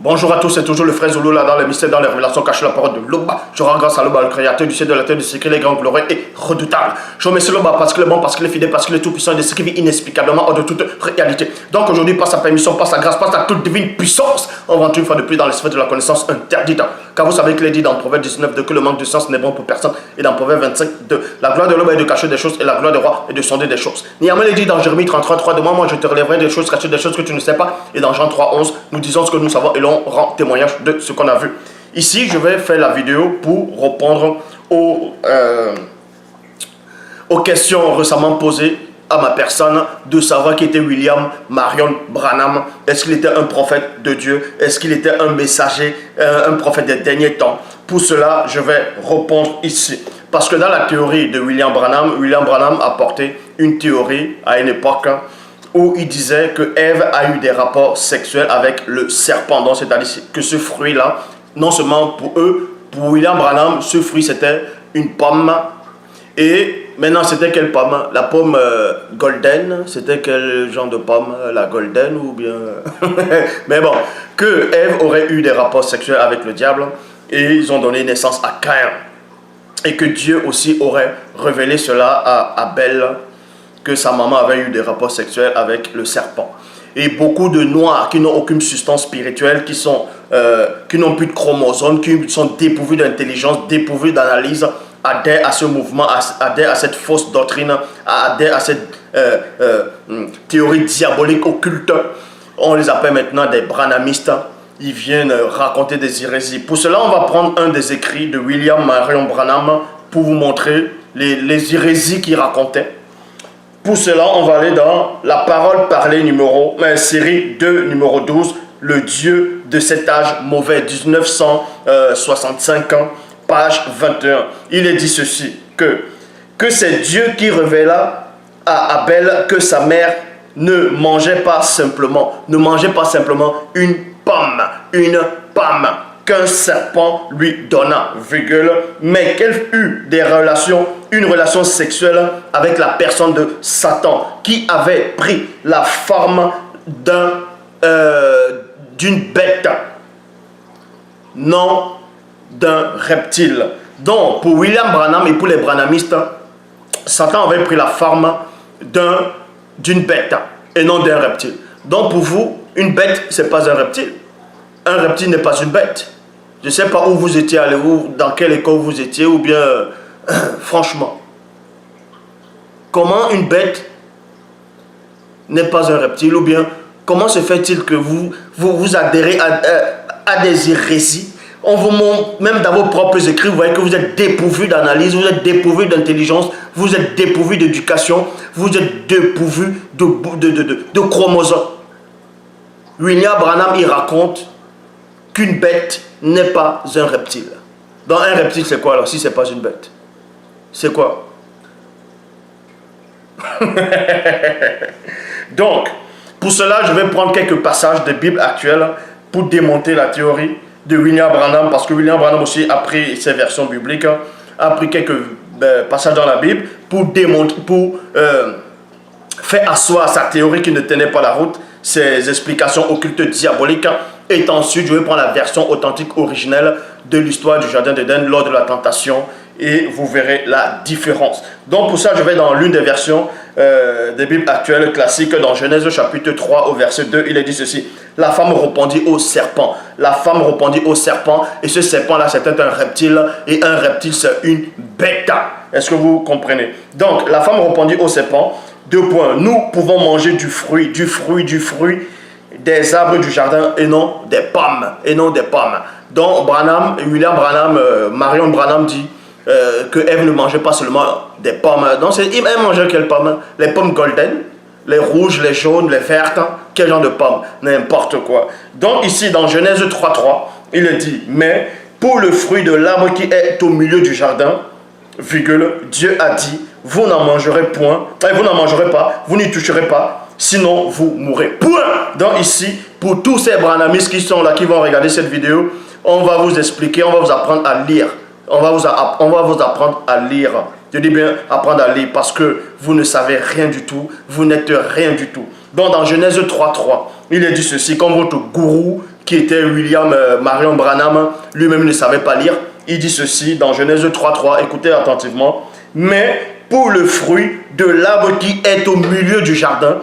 Bonjour à tous, c'est toujours le frère Zulu là dans les mystères, dans les révélations cachées, la parole de Loba. Je rends grâce à Loba, le créateur du ciel, de la terre, du secret, les grands glorieux et redoutables. Je remercie Loba parce qu'il est bon, parce qu'il est fidèle, parce qu'il est tout puissant et de ce qui vit inexplicablement hors de toute réalité. Donc aujourd'hui, par sa permission, par sa grâce, par sa toute divine puissance, on rentre une fois de plus dans les sphères de la connaissance interdite. Car vous savez qu'il est dit dans Proverbe 19 que le manque de sens n'est bon pour personne. Et dans Proverbe 25 la gloire de l'homme est de cacher des choses et la gloire du roi est de sonder des choses. Néanmoins, il est dit dans Jérémie 33 de moi, je te relèverai des choses cachées, des choses que tu ne sais pas. Et dans Jean 3:11, nous disons ce que nous savons et l'on rend témoignage de ce qu'on a vu. Ici, je vais faire la vidéo pour répondre aux questions récemment posées à ma personne, de savoir qui était William Marion Branham. Est-ce qu'il était un prophète de Dieu? Est-ce qu'il était un messager, un prophète des derniers temps? Pour cela, je vais répondre ici. Parce que dans la théorie de William Branham apportait une théorie à une époque où il disait que Ève a eu des rapports sexuels avec le serpent. Donc, c'est-à-dire que ce fruit-là, non seulement pour eux, pour William Branham, ce fruit c'était une pomme. Et maintenant, c'était quelle pomme? La pomme golden, c'était quel genre de pomme? La golden ou bien... Mais bon, que Ève aurait eu des rapports sexuels avec le diable et ils ont donné naissance à Caïn. Et que Dieu aussi aurait révélé cela à Abel, que sa maman avait eu des rapports sexuels avec le serpent. Et beaucoup de noirs qui n'ont aucune substance spirituelle, qui n'ont plus de chromosomes, qui sont dépourvus d'intelligence, dépourvus d'analyse, adhèrent à ce mouvement, adhèrent à cette fausse doctrine, adhèrent à cette théorie diabolique occulte. On les appelle maintenant des branhamistes. Ils viennent raconter des hérésies. Pour cela, on va prendre un des écrits de William Marion Branham pour vous montrer les hérésies qu'il racontait. Pour cela, on va aller dans la parole parlée série 2, numéro 12, le Dieu de cet âge mauvais, 1965 ans, page 21. Il est dit ceci, que c'est Dieu qui révéla à Abel que sa mère ne mangeait pas simplement une pomme qu'un serpent lui donna, mais qu'elle eut une relation sexuelle avec la personne de Satan, qui avait pris la forme d'une bête, non d'un reptile. Donc, pour William Branham et pour les branhamistes, Satan avait pris la forme d'une bête et non d'un reptile. Donc, pour vous, une bête, ce n'est pas un reptile. Un reptile n'est pas une bête. Je ne sais pas où vous étiez allé, dans quelle école vous étiez, ou bien, franchement, comment une bête n'est pas un reptile, ou bien, comment se fait-il que vous adhérez à des hérésies? On vous montre, même dans vos propres écrits, vous voyez que vous êtes dépourvu d'analyse, vous êtes dépourvu d'intelligence, vous êtes dépourvu d'éducation, vous êtes dépourvu de chromosomes. William Branham, il raconte qu'une bête n'est pas un reptile. Donc un reptile, c'est quoi alors si ce n'est pas une bête? C'est quoi? Donc, pour cela, je vais prendre quelques passages de Bible actuelle pour démonter la théorie de William Branham, parce que William Branham aussi a pris ses versions bibliques, a pris quelques passages dans la Bible pour démontrer, faire asseoir sa théorie qui ne tenait pas la route, ses explications occultes diaboliques. Et ensuite, je vais prendre la version authentique originelle de l'histoire du jardin d'Éden lors de la tentation et vous verrez la différence. Donc pour ça, je vais dans l'une des versions des Bibles actuelles classiques, dans Genèse chapitre 3 au verset 2, il est dit ceci: la femme répondit au serpent. La femme répondit au serpent, et ce serpent-là, c'était un reptile, et un reptile, c'est une bête. Est-ce que vous comprenez? Donc, la femme répondit au serpent, 2 points, nous pouvons manger du fruit des arbres du jardin et non des pommes. Donc William Branham, Marion Branham dit que Ève ne mangeait pas seulement des pommes. Donc elle mangeait quelles pommes? Les pommes golden, les rouges, les jaunes, les vertes. Quel genre de pommes? N'importe quoi. Donc ici dans Genèse 3:3, il dit: mais pour le fruit de l'arbre qui est au milieu du jardin, Dieu a dit: vous n'en mangerez point, vous n'en mangerez pas, vous n'y toucherez pas, sinon vous mourrez. Point. Donc ici, pour tous ces branhamistes qui sont là, qui vont regarder cette vidéo, on va vous expliquer, on va vous apprendre à lire. On va vous apprendre à lire. Je dis bien apprendre à lire parce que vous ne savez rien du tout, vous n'êtes rien du tout. Donc dans Genèse 3:3, il est dit ceci, comme votre gourou qui était William Marion Branham, lui-même ne savait pas lire. Il dit ceci dans Genèse 3.3, écoutez attentivement. Mais pour le fruit de l'arbre qui est au milieu du jardin,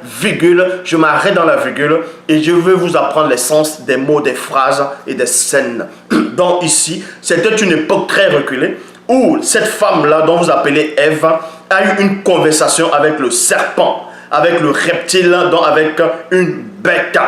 virgule, je m'arrête dans la virgule et je vais vous apprendre l'essence des mots, des phrases et des scènes. Donc ici, c'était une époque très reculée où cette femme-là, dont vous appelez Ève, a eu une conversation avec le serpent, avec le reptile, donc avec une bête.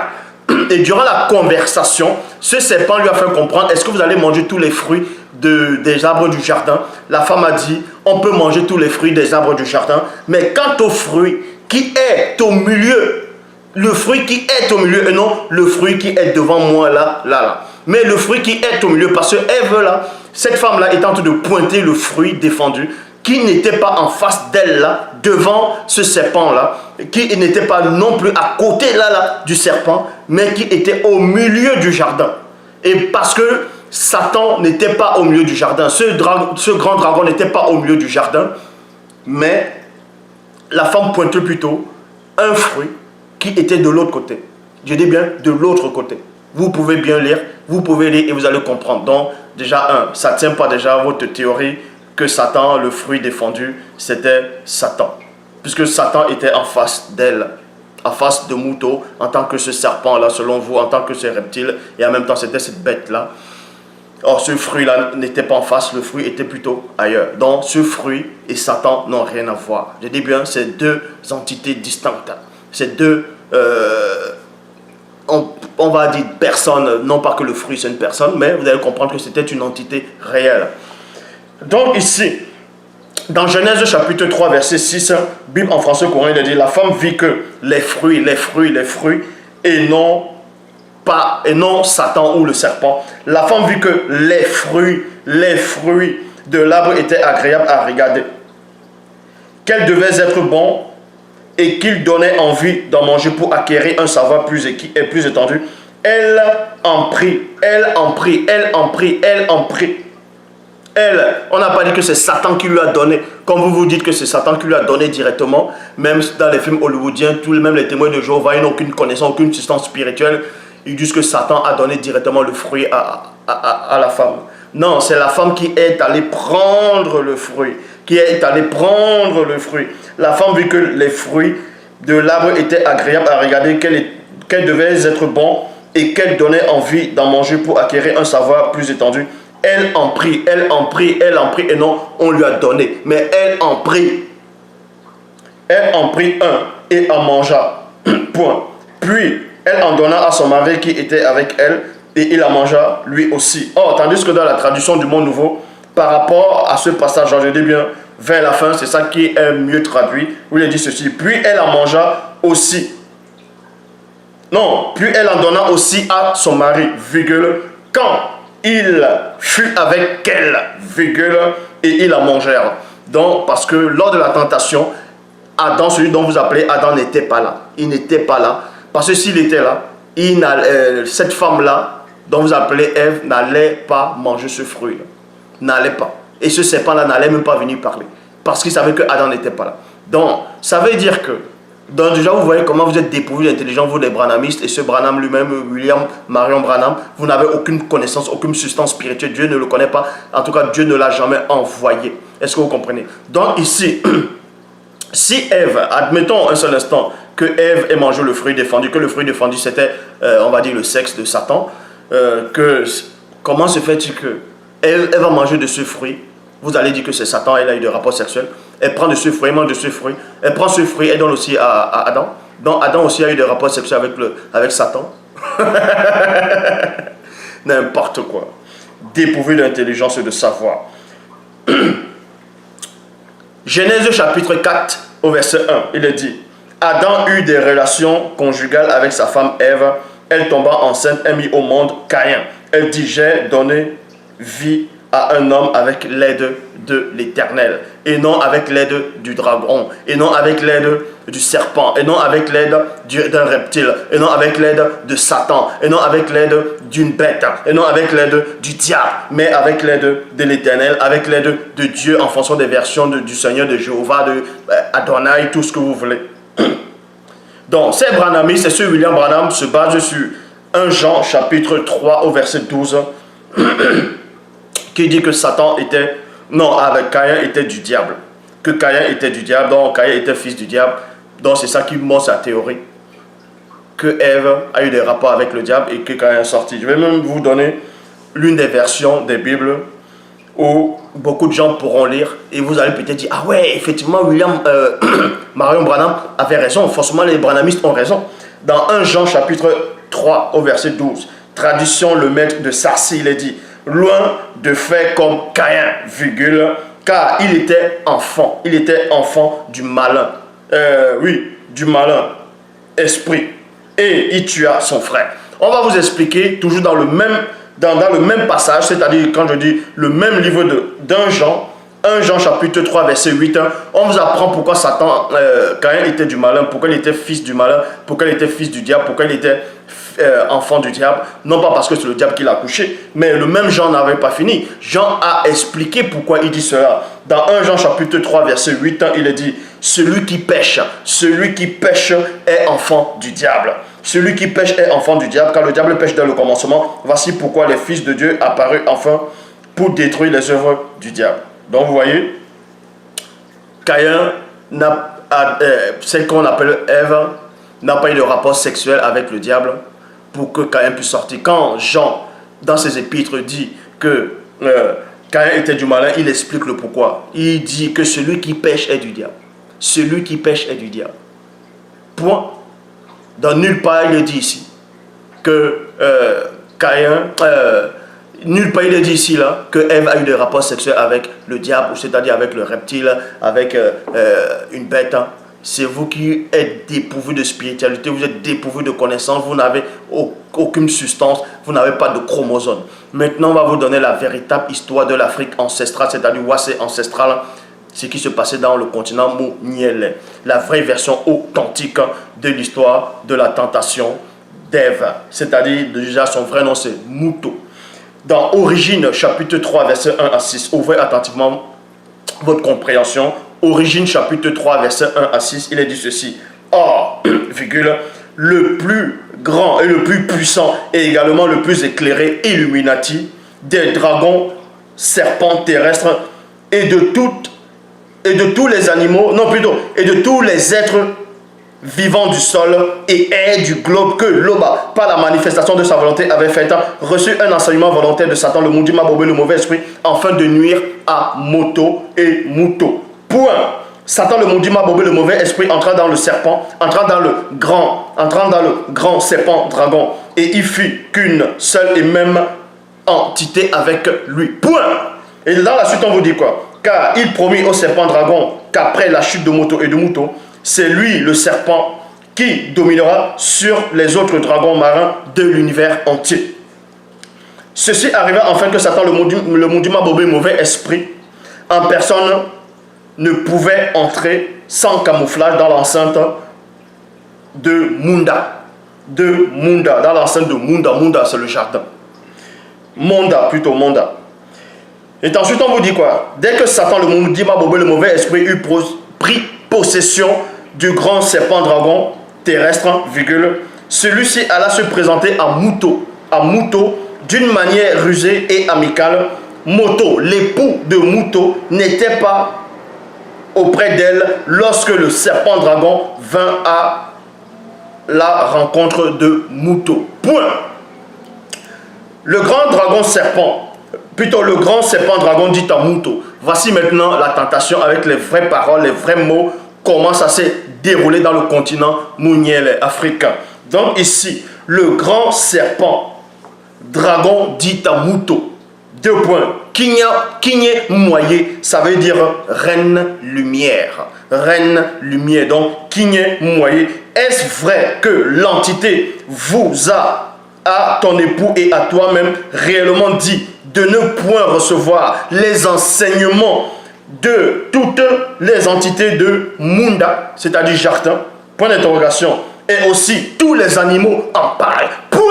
Et durant la conversation, ce serpent lui a fait comprendre, est-ce que vous allez manger tous les fruits des arbres du jardin? La femme a dit, on peut manger tous les fruits des arbres du jardin, mais quant au fruit qui est au milieu, le fruit qui est au milieu, et non le fruit qui est devant moi là. Mais le fruit qui est au milieu, parce que Ève là, cette femme-là est en train de pointer le fruit défendu, qui n'était pas en face d'elle là, devant ce serpent-là, qui n'était pas non plus à côté là du serpent, mais qui était au milieu du jardin. Et parce que Satan n'était pas au milieu du jardin, ce grand dragon n'était pas au milieu du jardin, mais la femme pointait plutôt un fruit qui était de l'autre côté. Je dis bien de l'autre côté. Vous pouvez bien lire, vous pouvez lire et vous allez comprendre. Donc, déjà, ça ne tient pas déjà à votre théorie que Satan, le fruit défendu, c'était Satan. Puisque Satan était en face d'elle, en face de Mouto, en tant que ce serpent-là, selon vous, en tant que ce reptile, et en même temps, c'était cette bête-là. Or, ce fruit-là n'était pas en face, le fruit était plutôt ailleurs. Donc, ce fruit et Satan n'ont rien à voir. Je dis bien, c'est deux entités distinctes. C'est deux, on va dire personnes, non pas que le fruit c'est une personne, mais vous allez comprendre que c'était une entité réelle. Donc ici, dans Genèse chapitre 3, verset 6, Bible en français courant, il dit, la femme vit que les fruits, et non Satan ou le serpent. La femme vit que les fruits de l'arbre étaient agréables à regarder, qu'elles devaient être bons et qu'ils donnaient envie d'en manger pour acquérir un savoir plus étendu. Elle en prit. On n'a pas dit que c'est Satan qui lui a donné, comme vous dites que c'est Satan qui lui a donné directement. Même dans les films hollywoodiens, même les témoins de Jéhovah, ils n'ont aucune connaissance, aucune substance spirituelle. Ils disent que Satan a donné directement le fruit à la femme. Non, c'est la femme qui est allée prendre le fruit. La femme vit que les fruits de l'arbre étaient agréables à regarder, qu'elles devaient être bons et qu'elles donnaient envie d'en manger pour acquérir un savoir plus étendu. Elle en prit, et non, on lui a donné, mais elle en prit. Elle en prit un et en mangea. Point. Puis, elle en donna à son mari qui était avec elle, et il en mangea lui aussi. Or, tandis que dans la traduction du Monde Nouveau, par rapport à ce passage, je dis bien, vers la fin, c'est ça qui est mieux traduit, où il dit ceci, puis elle en mangea aussi. Non, puis elle en donna aussi à son mari, virgule, quand il fut avec elle, virgule, et ils en mangèrent. Donc, parce que lors de la tentation, Adam, celui dont vous appelez Adam, n'était pas là. Il n'était pas là. Parce que s'il était là, cette femme-là, dont vous appelez Ève, n'allait pas manger ce fruit. N'allait pas. Et ce serpent-là n'allait même pas venir parler. Parce qu'il savait que Adam n'était pas là. Donc, ça veut dire que, donc déjà, vous voyez comment vous êtes dépourvus d'intelligence, vous les branhamistes, et ce Branham lui-même, William Marion Branham, vous n'avez aucune connaissance, aucune substance spirituelle. Dieu ne le connaît pas. En tout cas, Dieu ne l'a jamais envoyé. Est-ce que vous comprenez? Donc ici, si Ève, admettons un seul instant, que Ève ait mangé le fruit défendu, que le fruit défendu c'était, on va dire, le sexe de Satan, comment se fait-il que elle va manger de ce fruit? Vous allez dire que c'est Satan, elle a eu des rapports sexuels. Elle prend de ce fruit, elle mange de ce fruit. Elle prend ce fruit, elle donne aussi à Adam. Donc Adam aussi a eu des rapports sexuels avec Satan. N'importe quoi. Dépourvu d'intelligence et de savoir. Genèse chapitre 4 au verset 1, il est dit, Adam eut des relations conjugales avec sa femme Ève. Elle tomba enceinte et mit au monde Caïn. Elle dit, j'ai donné vie à un homme avec l'aide de l'Éternel, et non avec l'aide du dragon, et non avec l'aide du serpent, et non avec l'aide d'un reptile, et non avec l'aide de Satan, et non avec l'aide d'une bête, et non avec l'aide du diable, mais avec l'aide de l'Éternel, avec l'aide de Dieu en fonction des versions du Seigneur, de Jéhovah, de Adonai, tout ce que vous voulez. Donc, ces branhamistes et ce William Branham se basent sur 1 Jean chapitre 3 au verset 12 qui dit que Satan était, non, avec Caïn était du diable. Que Caïn était du diable, donc Caïn était fils du diable. Donc c'est ça qui montre sa théorie. Que Ève a eu des rapports avec le diable et que Caïn est sorti. Je vais même vous donner l'une des versions des Bibles où beaucoup de gens pourront lire et vous allez peut-être dire, ah ouais, effectivement, Marion Branham avait raison, forcément les branhamistes ont raison. Dans 1 Jean chapitre 3 au verset 12, traduction le maître de Sarcy, il est dit, loin de faire comme Caïn, virgule, car il était enfant du malin, du malin esprit, et il tua son frère. On va vous expliquer, toujours dans le même passage, c'est-à-dire quand je dis le même livre d'un Jean, 1 Jean chapitre 3 verset 8, on vous apprend pourquoi Satan, Caïn était du malin, pourquoi il était fils du malin, pourquoi il était fils du diable, pourquoi il était enfant du diable. Non pas parce que c'est le diable qui l'a couché, mais le même Jean n'avait pas fini. Jean a expliqué pourquoi il dit cela. Dans 1 Jean chapitre 3 verset 8, il est dit, celui qui pêche est enfant du diable. Celui qui pêche est enfant du diable, car le diable pêche dès le commencement. Voici pourquoi les fils de Dieu apparus enfin pour détruire les œuvres du diable. Donc vous voyez, Caïn, celle qu'on appelle Ève, n'a pas eu de rapport sexuel avec le diable pour que Caïn puisse sortir. Quand Jean, dans ses épîtres, dit que Caïn était du malin, il explique le pourquoi. Il dit que celui qui pêche est du diable. Celui qui pêche est du diable. Point. Dans nulle part il est dit ici que Caïn, nulle part il est dit ici là que Ève a eu des rapports sexuels avec le diable, c'est-à-dire avec le reptile, avec une bête. C'est vous qui êtes dépourvu de spiritualité, vous êtes dépourvu de connaissances, vous n'avez aucune substance, vous n'avez pas de chromosomes. Maintenant, on va vous donner la véritable histoire de l'Afrique ancestrale, c'est-à-dire Wassé ancestral, ce qui se passait dans le continent Mounielé. La vraie version authentique de l'histoire de la tentation d'Ève, c'est-à-dire déjà son vrai nom c'est Mouto. Dans Origine, chapitre 3, verset 1 à 6, ouvrez attentivement votre compréhension. Origine, chapitre 3, verset 1 à 6, il est dit ceci. Or, virgule, le plus grand et le plus puissant et également le plus éclairé Illuminati des dragons, serpents terrestres et de tous les animaux, non plutôt, et de tous les êtres vivant du sol et air du globe que Loba, par la manifestation de sa volonté, avait fait, reçu un enseignement volontaire de Satan, le Mundima Bobé, le mauvais esprit, afin de nuire à Moto et Mouto. Point. Satan, le Mundima Bobé, le mauvais esprit, entra dans le serpent, entrant dans le grand serpent dragon, et il fit qu'une seule et même entité avec lui. Point. Et dans la suite, on vous dit quoi? Car il promit au serpent dragon qu'après la chute de Moto et de Mouto, c'est lui, le serpent, qui dominera sur les autres dragons marins de l'univers entier. Ceci arriva enfin que Satan, le Mundima Bobé, mauvais esprit, en personne, ne pouvait entrer sans camouflage dans l'enceinte de Munda. Dans l'enceinte de Munda. Munda, c'est le jardin. Monda. Et ensuite, on vous dit quoi? Dès que Satan, le Mundima Bobé, le mauvais esprit, eut pris possession du grand serpent dragon terrestre, virgule, celui-ci alla se présenter à Mouto d'une manière rusée et amicale. Moto, l'époux de Mouto, n'était pas auprès d'elle lorsque le serpent dragon vint à la rencontre de Mouto. Point. Le grand serpent dragon dit à Mouto, voici maintenant la tentation avec les vraies paroles, les vrais mots, comment ça s'est déroulé dans le continent Mouniel africain. Donc ici, le grand serpent dragon dit à Mouto, 2 points, Kigne Moye, ça veut dire reine lumière. Reine lumière, donc Kigne Moye. Est-ce vrai que l'entité vous a, à ton époux et à toi-même, réellement dit de ne point recevoir les enseignements de toutes les entités de Munda, c'est-à-dire jardin, point d'interrogation, et aussi tous les animaux en parlent, point.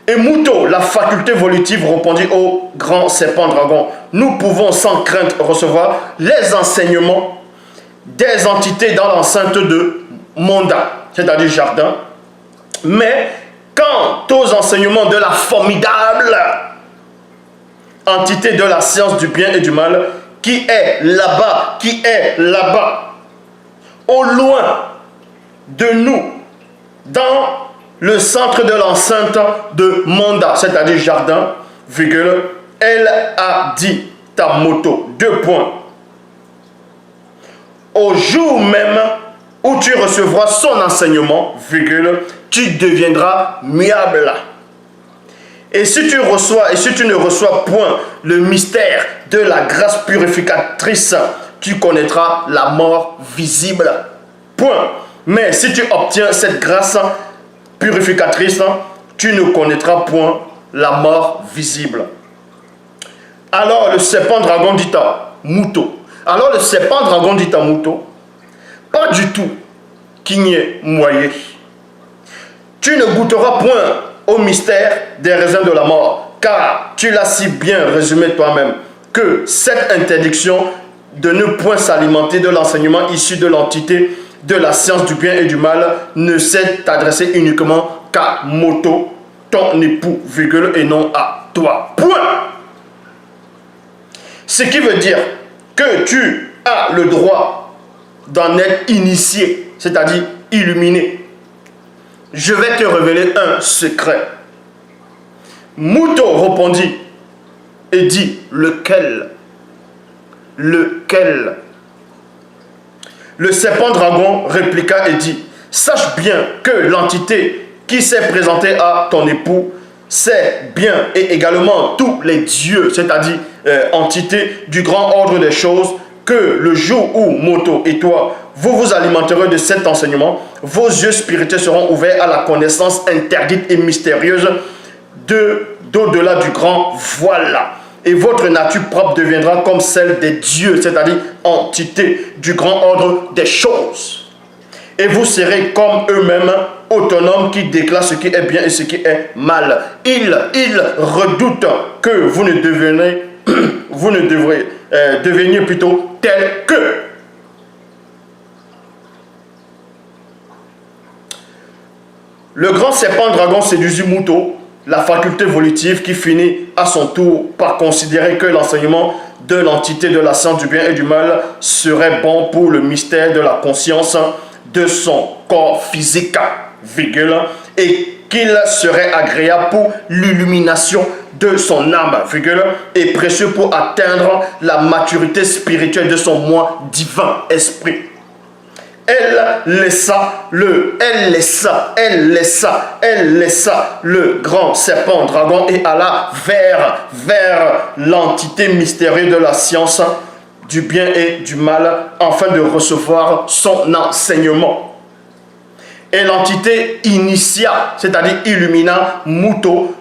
Et Mouto, la faculté volitive, répondit au grand serpent dragon, nous pouvons sans crainte recevoir les enseignements des entités dans l'enceinte de monda, c'est-à-dire jardin. Mais quant aux enseignements de la formidable entité de la science du bien et du mal, qui est là-bas, au loin de nous, dans le centre de l'enceinte de Monda, c'est-à-dire jardin, virgule, elle a dit, ta moto, 2 points. Au jour même où tu recevras son enseignement, virgule, tu deviendras muable. Et si tu reçois, et si tu ne reçois point le mystère de la grâce purificatrice, tu connaîtras la mort visible. Point. Mais si tu obtiens cette grâce purificatrice, tu ne connaîtras point la mort visible. Alors le serpent dragon dit à Mouto. Alors le serpent dragon dit à Mouto, pas du tout qu'il n'y ait moyen. Tu ne goûteras point au mystère des raisins de la mort, car tu l'as si bien résumé toi-même, que cette interdiction de ne point s'alimenter de l'enseignement issu de l'entité de la science du bien et du mal ne s'est adressée uniquement qu'à Moto, ton époux, virgule, et non à toi. Point. Ce qui veut dire que tu as le droit d'en être initié, c'est-à-dire illuminé. Je vais te révéler un secret. Mouto répondit et dit, lequel? Lequel? Le serpent dragon répliqua et dit, sache bien que l'entité qui s'est présentée à ton époux, c'est bien et également tous les dieux, c'est-à-dire entité du grand ordre des choses, que le jour où Moto et toi, vous vous alimenterez de cet enseignement, vos yeux spirituels seront ouverts à la connaissance interdite et mystérieuse d'au-delà du grand voile. Et votre nature propre deviendra comme celle des dieux, c'est-à-dire entité du grand ordre des choses. Et vous serez comme eux-mêmes, autonomes, qui déclarent ce qui est bien et ce qui est mal. Ils redoutent que vous ne deveniez plutôt tels que. Le grand serpent dragon séduisit Mouto, la faculté volitive, qui finit à son tour par considérer que l'enseignement de l'entité de la science du bien et du mal serait bon pour le mystère de la conscience de son corps physique, virgule, et qu'il serait agréable pour l'illumination de son âme, virgule, et précieux pour atteindre la maturité spirituelle de son moi divin esprit. Elle laissa le grand serpent dragon et alla vers l'entité mystérieuse de la science du bien et du mal afin de recevoir son enseignement. Et l'entité initia, c'est-à-dire illumina Mouto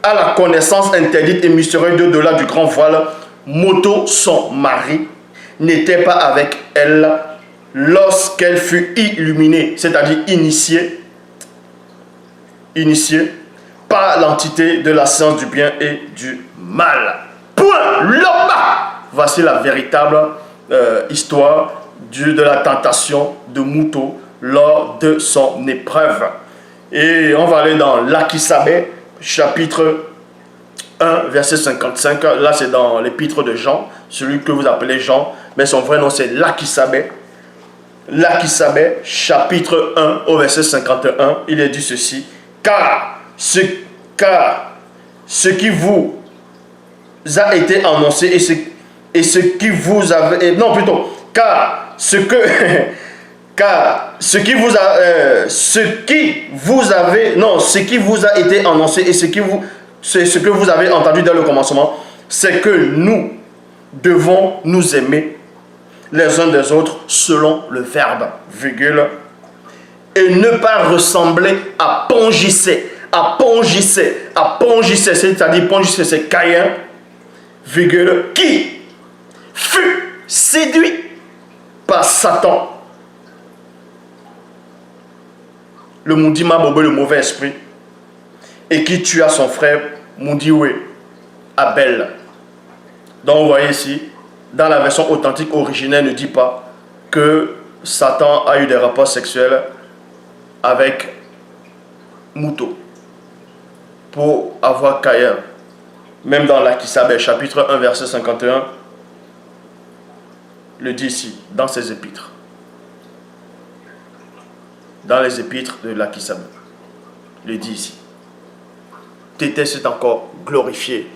à la connaissance interdite et mystérieuse d'au-delà du grand voile. Moto, son mari, n'était pas avec elle lorsqu'elle fut illuminée, c'est-à-dire initiée par l'entité de la science du bien et du mal. Point. Là-bas. Voici la véritable histoire de la tentation de Mouto lors de son épreuve. Et on va aller dans l'Akisabé, chapitre 1, verset 55. Là, c'est dans l'épître de Jean, celui que vous appelez Jean, mais son vrai nom, c'est l'Akisabé. L'Akisabé, chapitre 1, au verset 51, il est dit ceci. Car ce qui vous a été annoncé et ce qui vous avez... Non, plutôt, ce qui vous a été annoncé et ce que vous avez entendu dans le commencement, c'est que nous devons nous aimer les uns des autres selon le verbe, virgule, et ne pas ressembler à Pongissé, c'est-à-dire Pongissé, c'est Caïn, virgule, qui fut séduit par Satan, le Moudima Bobo, le mauvais esprit, et qui tua son frère Moudiwe, Abel. Donc vous voyez ici, dans la version authentique originelle, ne dit pas que Satan a eu des rapports sexuels avec Mouto pour avoir Caïn. Même dans l'Akisabé, chapitre 1, verset 51, le dit ici, dans ses épîtres. Dans les épîtres de l'Akisabé, le dit ici. Tété s'est encore glorifié